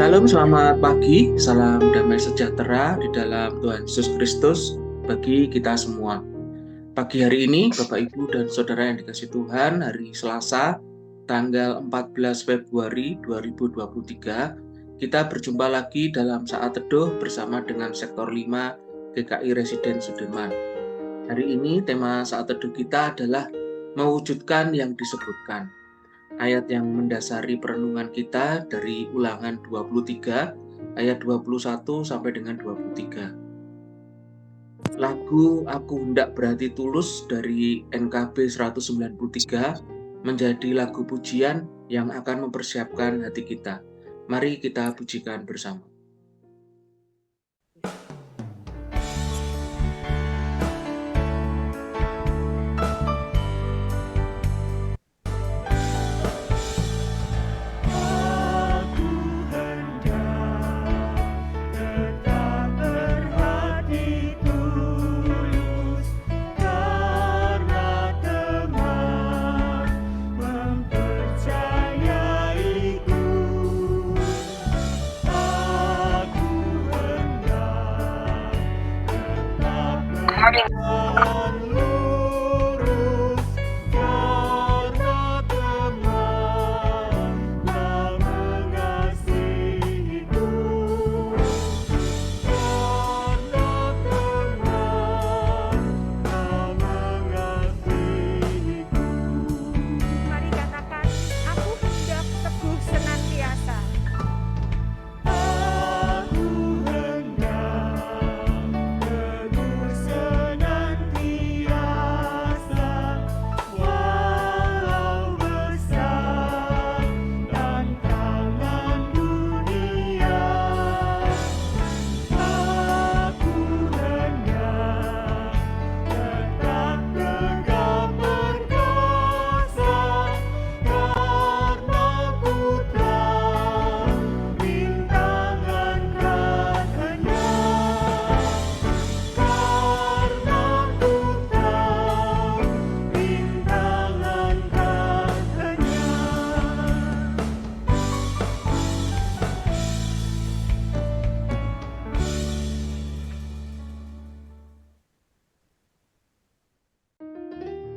Shalom, selamat pagi, salam damai sejahtera di dalam Tuhan Yesus Kristus bagi kita semua. Pagi hari ini, Bapak, Ibu, dan Saudara yang dikasihi Tuhan, hari Selasa, tanggal 14 Februari 2023, kita berjumpa lagi dalam saat teduh bersama dengan Sektor 5 GKI Residen Sudirman. Hari ini tema saat teduh kita adalah mewujudkan yang disebutkan. Ayat yang mendasari perenungan kita dari Ulangan 23 ayat 21 sampai dengan 23. Lagu Aku Hendak Berhati Tulus dari NKB 193 menjadi lagu pujian yang akan mempersiapkan hati kita. Mari kita pujikan bersama.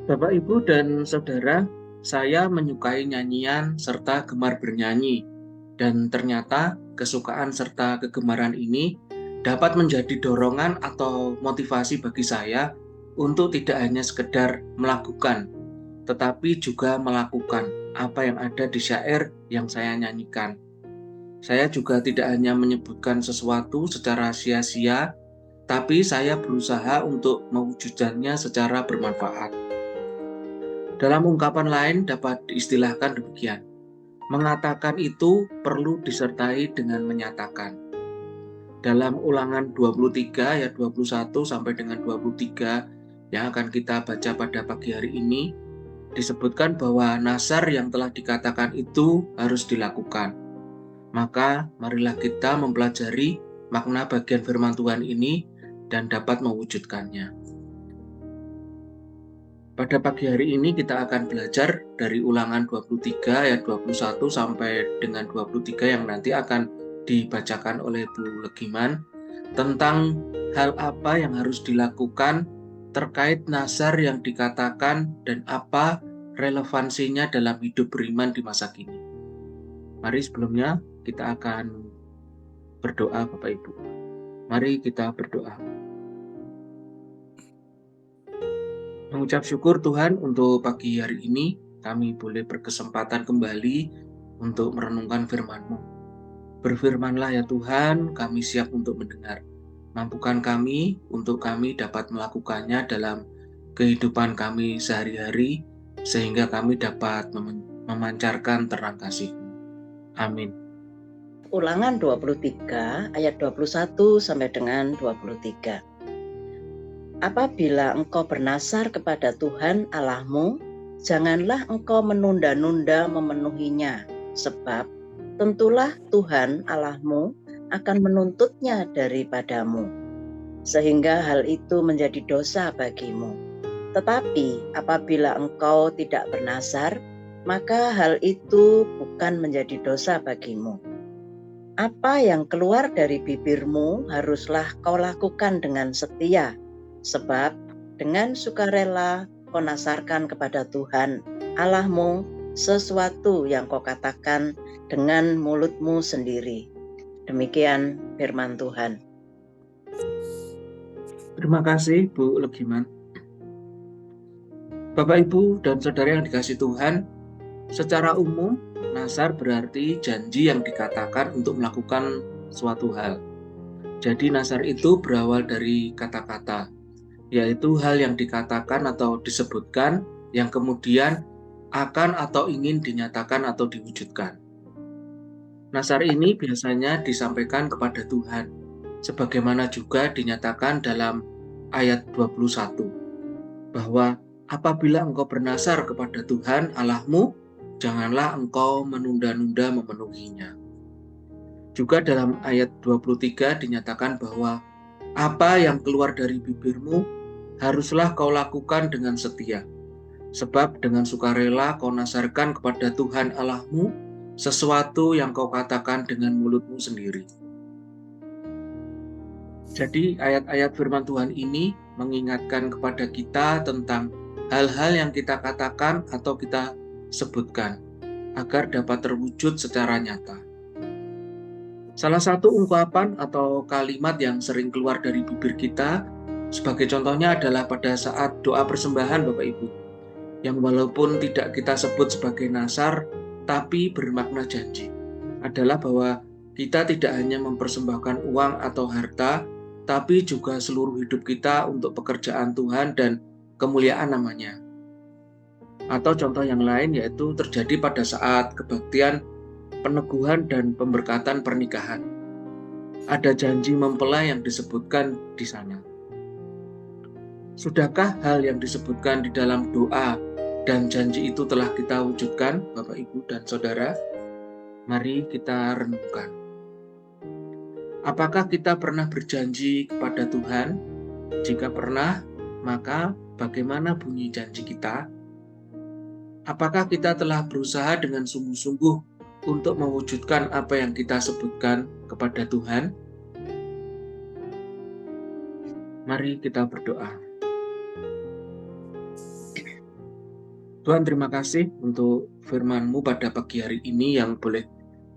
Bapak, Ibu, dan Saudara, saya menyukai nyanyian serta gemar bernyanyi. Dan ternyata kesukaan serta kegemaran ini dapat menjadi dorongan atau motivasi bagi saya untuk tidak hanya sekedar melakukan, tetapi juga melakukan apa yang ada di syair yang saya nyanyikan. Saya juga tidak hanya menyebutkan sesuatu secara sia-sia, tapi saya berusaha untuk mewujudkannya secara bermanfaat. Dalam ungkapan lain dapat diistilahkan demikian. Mengatakan itu perlu disertai dengan menyatakan. Dalam Ulangan 23 ayat 21 sampai dengan 23 yang akan kita baca pada pagi hari ini, disebutkan bahwa nazar yang telah dikatakan itu harus dilakukan. Maka marilah kita mempelajari makna bagian firman Tuhan ini dan dapat mewujudkannya. Pada pagi hari ini kita akan belajar dari Ulangan 23 ayat 21 sampai dengan 23 yang nanti akan dibacakan oleh Bu Legiman tentang hal apa yang harus dilakukan terkait nazar yang dikatakan dan apa relevansinya dalam hidup beriman di masa kini. Mari sebelumnya kita akan berdoa, Bapak Ibu. Mari kita berdoa. Mengucap syukur Tuhan untuk pagi hari ini kami boleh berkesempatan kembali untuk merenungkan firman-Mu. Berfirmanlah ya Tuhan, kami siap untuk mendengar. Mampukan kami untuk kami dapat melakukannya dalam kehidupan kami sehari-hari sehingga kami dapat memancarkan terang kasih-Mu. Amin. Ulangan 23 ayat 21 sampai dengan 23. Apabila engkau bernazar kepada Tuhan Allahmu, janganlah engkau menunda-nunda memenuhinya, sebab tentulah Tuhan Allahmu akan menuntutnya daripadamu, sehingga hal itu menjadi dosa bagimu. Tetapi apabila engkau tidak bernazar, maka hal itu bukan menjadi dosa bagimu. Apa yang keluar dari bibirmu haruslah kau lakukan dengan setia, sebab dengan sukarela kau nasarkan kepada Tuhan Allahmu sesuatu yang kau katakan dengan mulutmu sendiri. Demikian firman Tuhan. Terima kasih Bu Legiman. Bapak, Ibu, dan Saudara yang dikasihi Tuhan, secara umum, nasar berarti janji yang dikatakan untuk melakukan suatu hal. Jadi nasar itu berawal dari kata-kata, yaitu hal yang dikatakan atau disebutkan yang kemudian akan atau ingin dinyatakan atau diwujudkan. Nasar ini biasanya disampaikan kepada Tuhan, sebagaimana juga dinyatakan dalam ayat 21, bahwa apabila engkau bernasar kepada Tuhan Allahmu, janganlah engkau menunda-nunda memenuhinya. Juga dalam ayat 23 dinyatakan bahwa apa yang keluar dari bibirmu haruslah kau lakukan dengan setia. Sebab dengan sukarela kau nasarkan kepada Tuhan Allahmu sesuatu yang kau katakan dengan mulutmu sendiri. Jadi ayat-ayat firman Tuhan ini mengingatkan kepada kita tentang hal-hal yang kita katakan atau kita sebutkan agar dapat terwujud secara nyata. Salah satu ungkapan atau kalimat yang sering keluar dari bibir kita sebagai contohnya adalah pada saat doa persembahan Bapak Ibu, yang walaupun tidak kita sebut sebagai nasar tapi bermakna janji, adalah bahwa kita tidak hanya mempersembahkan uang atau harta, tapi juga seluruh hidup kita untuk pekerjaan Tuhan dan kemuliaan namanya. Atau contoh yang lain yaitu terjadi pada saat kebaktian peneguhan dan pemberkatan pernikahan. Ada janji mempelai yang disebutkan di sana. Sudahkah hal yang disebutkan di dalam doa dan janji itu telah kita wujudkan, Bapak, Ibu, dan Saudara? Mari kita renungkan. Apakah kita pernah berjanji kepada Tuhan? Jika pernah, maka bagaimana bunyi janji kita? Apakah kita telah berusaha dengan sungguh-sungguh untuk mewujudkan apa yang kita sebutkan kepada Tuhan? Mari kita berdoa. Tuhan, terima kasih untuk firman-Mu pada pagi hari ini yang boleh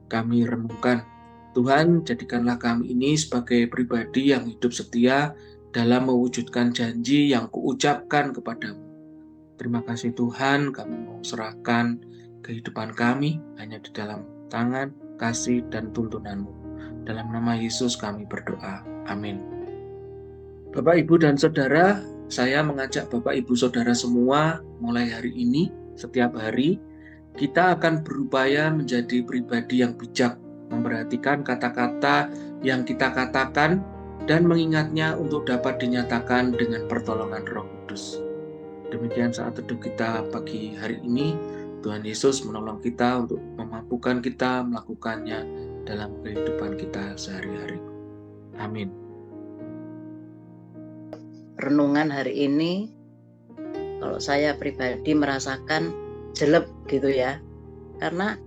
kami renungkan. Tuhan, jadikanlah kami ini sebagai pribadi yang hidup setia dalam mewujudkan janji yang kuucapkan kepadamu. Terima kasih Tuhan, kami mau serahkan kehidupan kami hanya di dalam tangan, kasih, dan tuntunan-Mu. Dalam nama Yesus kami berdoa. Amin. Bapak, Ibu, dan Saudara, saya mengajak Bapak, Ibu, Saudara semua mulai hari ini, setiap hari, kita akan berupaya menjadi pribadi yang bijak, memperhatikan kata-kata yang kita katakan, dan mengingatnya untuk dapat dinyatakan dengan pertolongan Roh Kudus. Demikian saat teduh kita pagi hari ini. Tuhan Yesus menolong kita untuk memampukan kita melakukannya dalam kehidupan kita sehari-hari. Amin. Renungan hari ini, kalau saya pribadi merasakan jelek gitu ya, karena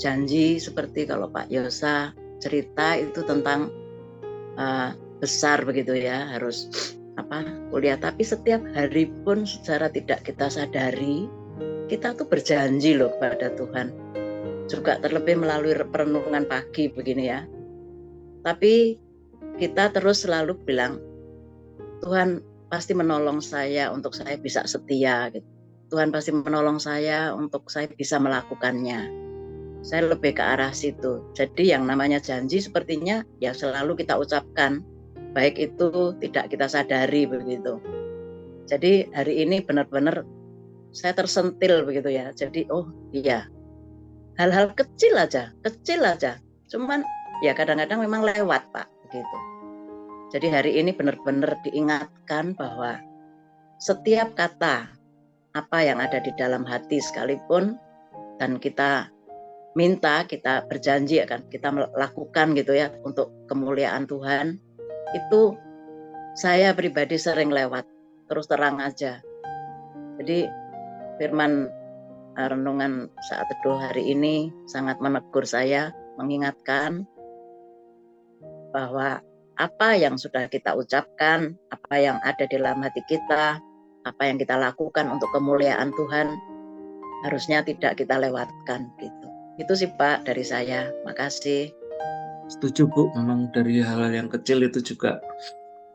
janji seperti kalau Pak Yosa cerita itu tentang besar begitu ya, harus kuliah, tapi setiap hari pun secara tidak kita sadari kita tuh berjanji loh kepada Tuhan, juga terlebih melalui perenungan pagi begini ya. Tapi kita terus selalu bilang, Tuhan pasti menolong saya untuk saya bisa setia gitu. Tuhan pasti menolong saya untuk saya bisa melakukannya. Saya lebih ke arah situ. Jadi yang namanya janji sepertinya ya selalu kita ucapkan, baik itu tidak kita sadari begitu. Jadi hari ini benar-benar saya tersentil begitu ya. Jadi oh iya, hal-hal kecil aja. Cuman ya kadang-kadang memang lewat Pak begitu. Jadi hari ini benar-benar diingatkan bahwa setiap kata apa yang ada di dalam hati sekalipun dan kita minta, kita berjanji akan kita melakukan gitu ya untuk kemuliaan Tuhan, itu saya pribadi sering lewat, terus terang aja. Jadi firman renungan saat teduh hari ini sangat menegur saya, mengingatkan bahwa apa yang sudah kita ucapkan, apa yang ada di dalam hati kita, apa yang kita lakukan untuk kemuliaan Tuhan, harusnya tidak kita lewatkan gitu. Itu sih Pak dari saya. Makasih. Setuju Bu, memang dari hal-hal yang kecil itu juga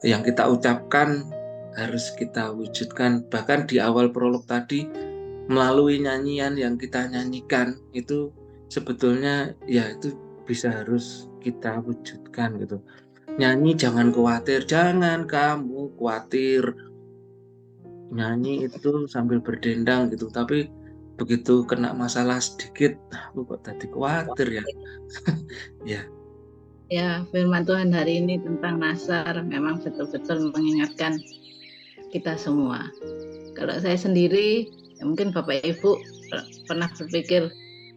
yang kita ucapkan harus kita wujudkan. Bahkan di awal prolog tadi, melalui nyanyian yang kita nyanyikan itu sebetulnya ya itu bisa harus kita wujudkan gitu. Nyanyi jangan khawatir, jangan kamu khawatir. Nyanyi itu sambil berdendang gitu, tapi begitu kena masalah sedikit, aku kok tadi khawatir ya. Ya, Ya, firman Tuhan hari ini tentang Nasar memang betul-betul mengingatkan kita semua. Kalau saya sendiri, ya mungkin Bapak Ibu pernah berpikir,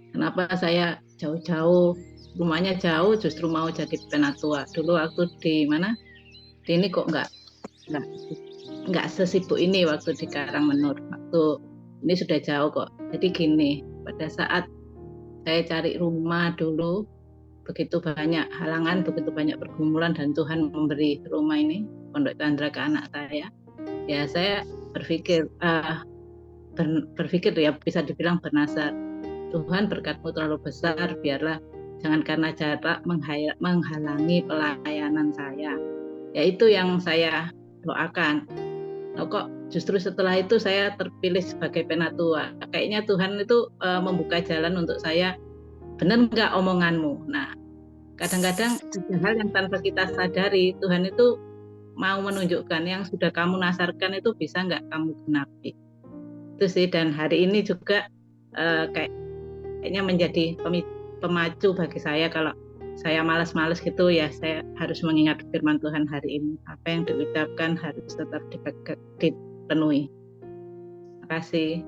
kenapa saya jauh-jauh, rumahnya jauh justru mau jadi penatua. Dulu waktu di mana? Di ini kok nggak sesibuk ini waktu di Karangmenur. Waktu ini sudah jauh kok. Jadi gini, pada saat saya cari rumah dulu, begitu banyak halangan, begitu banyak pergumulan, dan Tuhan memberi rumah ini, Pondok Chandra, ke anak saya. Ya saya berpikir ya bisa dibilang bernasar, Tuhan berkat-Mu terlalu besar, biarlah jangan karena jarak menghalangi pelayanan saya. Ya itu yang saya doakan. Kok justru setelah itu saya terpilih sebagai penatua. Kayaknya Tuhan itu membuka jalan untuk saya, benar nggak omonganmu? Nah, kadang-kadang ada hal yang tanpa kita sadari, Tuhan itu mau menunjukkan yang sudah kamu nasarkan itu bisa nggak kamu genapi. Itu sih, dan hari ini juga kayaknya menjadi pemacu bagi saya. Kalau saya malas-malas gitu ya, saya harus mengingat firman Tuhan hari ini. Apa yang diucapkan harus tetap dipenuhi. Terima kasih.